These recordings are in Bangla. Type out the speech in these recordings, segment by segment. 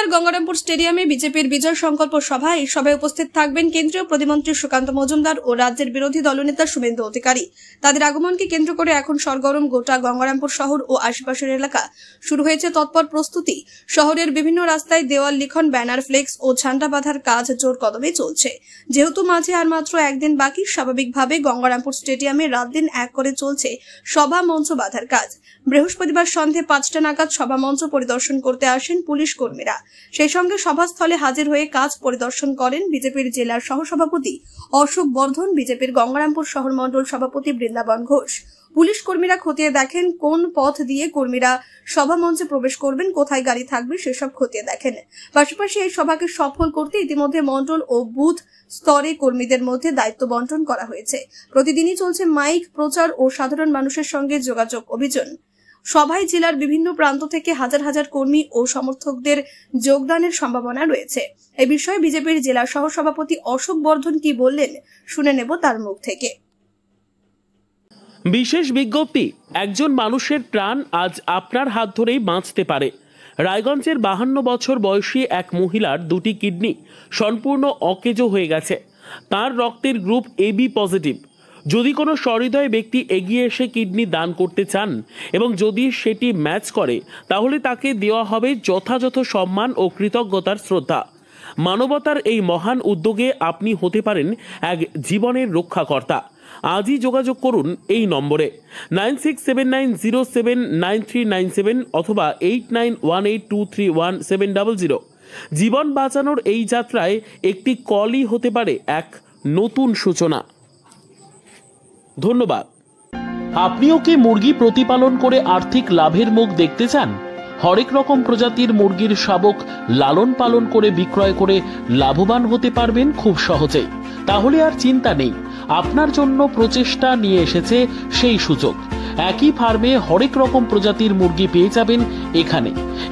বৃহস্পতিবার গঙ্গারামপুর স্টেডিয়ামে বিজেপির বিজয় সংকল্প সভা। এই সভায় উপস্থিত থাকবেন কেন্দ্রীয় প্রতিমন্ত্রী সুকান্ত মজুমদার ও রাজ্যের বিরোধী দলনেতা শুভেন্দু অধিকারী। তাদের আগমনকে কেন্দ্র করে এখন সরগরম গোটা গঙ্গারামপুর শহর ও আশেপাশের এলাকা। শুরু হয়েছে তৎপর প্রস্তুতি। শহরের বিভিন্ন রাস্তায় দেওয়াল লিখন, ব্যানার, ফ্লেক্স ও ঝান্ডা বাঁধার কাজ জোর কদমে চলছে। যেহেতু মাঝে আর মাত্র একদিন বাকি, স্বাভাবিকভাবে গঙ্গারামপুর স্টেডিয়ামে রাত দিন এক করে চলছে সভা মঞ্চ বাঁধার কাজ। বৃহস্পতিবার সন্ধে 5টা নাগাদ সভা মঞ্চ পরিদর্শন করতে আসেন পুলিশ কর্মীরা। সেই সঙ্গে সভাস্থলে হাজির হয়ে কাজ পরিদর্শন করেন বিজেপির জেলার সহসভাপতি অশোক বর্ধন, বিজেপির গঙ্গারামপুর শহর মণ্ডল সভাপতি বৃন্দাবন ঘোষ। পুলিশ কর্মীরা খতিয়ে দেখেন কোন পথ দিয়ে কর্মীরা সভা মঞ্চে প্রবেশ করবেন, কোথায় গাড়ি থাকবে সেসব খতিয়ে দেখেন। পাশাপাশি এই সভাকে সফল করতে ইতিমধ্যে মণ্ডল ও বুথ স্তরে কর্মীদের মধ্যে দায়িত্ব বন্টন করা হয়েছে। প্রতিদিনই চলছে মাইক প্রচার ও সাধারণ মানুষের সঙ্গে যোগাযোগ অভিযান। সভায় জেলার বিভিন্ন প্রান্ত থেকে হাজার হাজার কর্মী ও সমর্থকদের যোগদানের সম্ভাবনা রয়েছে। এই বিষয়ে বিজেপির জেলা সহসভাপতি অশোক বর্ধন কি বললেন শুনে নেব তার মুখ থেকে। বিশেষ বিজ্ঞপ্তি, একজন মানুষের প্রাণ আজ আপনার হাত ধরেই বাঁচতে পারে। রায়গঞ্জের 52 বছর বয়সী এক মহিলার 2টি কিডনি সম্পূর্ণ অকেজো হয়ে গেছে। তার রক্তের গ্রুপ AB পজিটিভ। যদি কোনো সহৃদয় ব্যক্তি এগিয়ে এসে কিডনি দান করতে চান এবং যদি সেটি ম্যাচ করে, তাহলে তাকে দেওয়া হবে যথাযথ সম্মান ও কৃতজ্ঞতার শ্রদ্ধা। মানবতার এই মহান উদ্যোগে আপনি হতে পারেন এক জীবনের রক্ষাকর্তা। আজই যোগাযোগ করুন এই নম্বরে 9679079397 অথবা 8918231700। জীবন বাঁচানোর এই যাত্রায় একটি কলই হতে পারে এক নতুন সূচনা। ধন্যবাদ। আপনিও কি মুরগি প্রতিপালন করে আর্থিক লাভের মুখ দেখতে চান? হরেক রকম প্রজাতির মুরগির শাবক লালন পালন করে বিক্রয় করে লাভবান হতে পারবেন খুব সহজেই। তাহলে আর চিন্তা নেই, আপনার জন্য প্রচেষ্টা নিয়ে এসেছে সেই সুযোগ। একই ফার্মে হরেক রকম প্রজাতির মুরগি পেয়ে যাবেন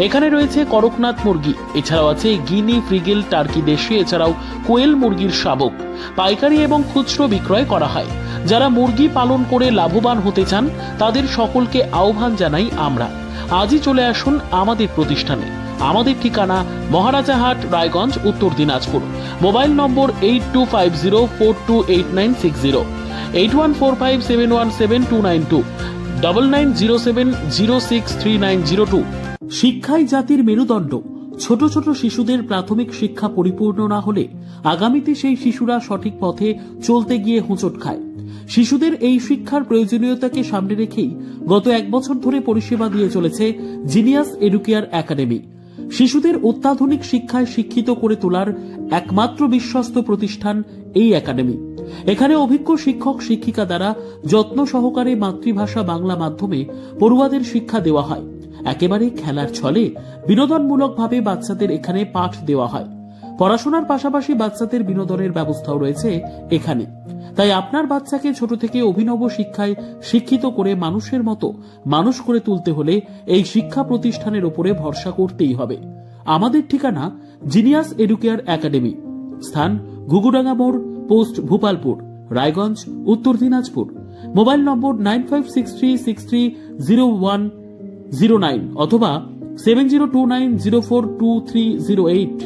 এখানে রয়েছে করকনাথ মুরগি, এছাড়াও আছে গিনি, ফ্রিগেল, টার্কি দেশি, এছাড়াও কোয়েল মুরগির শাবক। পাইকারি এবং খুচরো বিক্রয় করা হয়। যারা মুরগি পালন করে লাভবান হতে চান তাদের সকলকে আহ্বান জানাই আমরা। আজই চলে আসুন আমাদের প্রতিষ্ঠানে। আমাদের ঠিকানা মহারাজাহাট, রায়গঞ্জ, উত্তর দিনাজপুর। মোবাইল নম্বর 8250428960, 8145717292, 9907063902। শিক্ষাই জাতির মেরুদণ্ড। ছোট ছোট শিশুদের প্রাথমিক শিক্ষা পরিপূর্ণ না হলে আগামীতে সেই শিশুরা সঠিক পথে চলতে গিয়ে হোঁচট খায়। শিশুদের এই শিক্ষার প্রয়োজনীয়তাকে সামনে রেখেই গত 1 বছর ধরে পরিষেবা দিয়ে চলেছে জিনিয়াস এডুকেয়ার একাডেমি। শিশুদের অত্যাধুনিক শিক্ষায় শিক্ষিত করে তোলার একমাত্র বিশ্বস্ত প্রতিষ্ঠান এই একাডেমি। এখানে অভিজ্ঞ শিক্ষক শিক্ষিকা দ্বারা যত্ন সহকারে মাতৃভাষা বাংলা মাধ্যমে পড়ুয়াদের শিক্ষা দেওয়া হয়। একেবারে খেলার ছলে বিনোদনমূলকভাবে বাচ্চাদের এখানে পাঠ দেওয়া হয়। পড়াশোনার পাশাপাশি বাচ্চাদের বিনোদনের ব্যবস্থাও রয়েছে এখানে। তাই আপনার বাচ্চাকে ছোট থেকে অভিনব শিক্ষায় শিক্ষিত করে মানুষের মতো মানুষ করে তুলতে হলে এই শিক্ষা প্রতিষ্ঠানের উপরে ভরসা করতেই হবে। আমাদের ঠিকানা জিনিয়াস এডুকেয়ার একাডেমি, স্থান ঘুঘুডাঙ্গা মোড়, পোস্ট ভূপালপুর, রায়গঞ্জ, উত্তর দিনাজপুর। মোবাইল নম্বর 9563630109 অথবা 7029042308।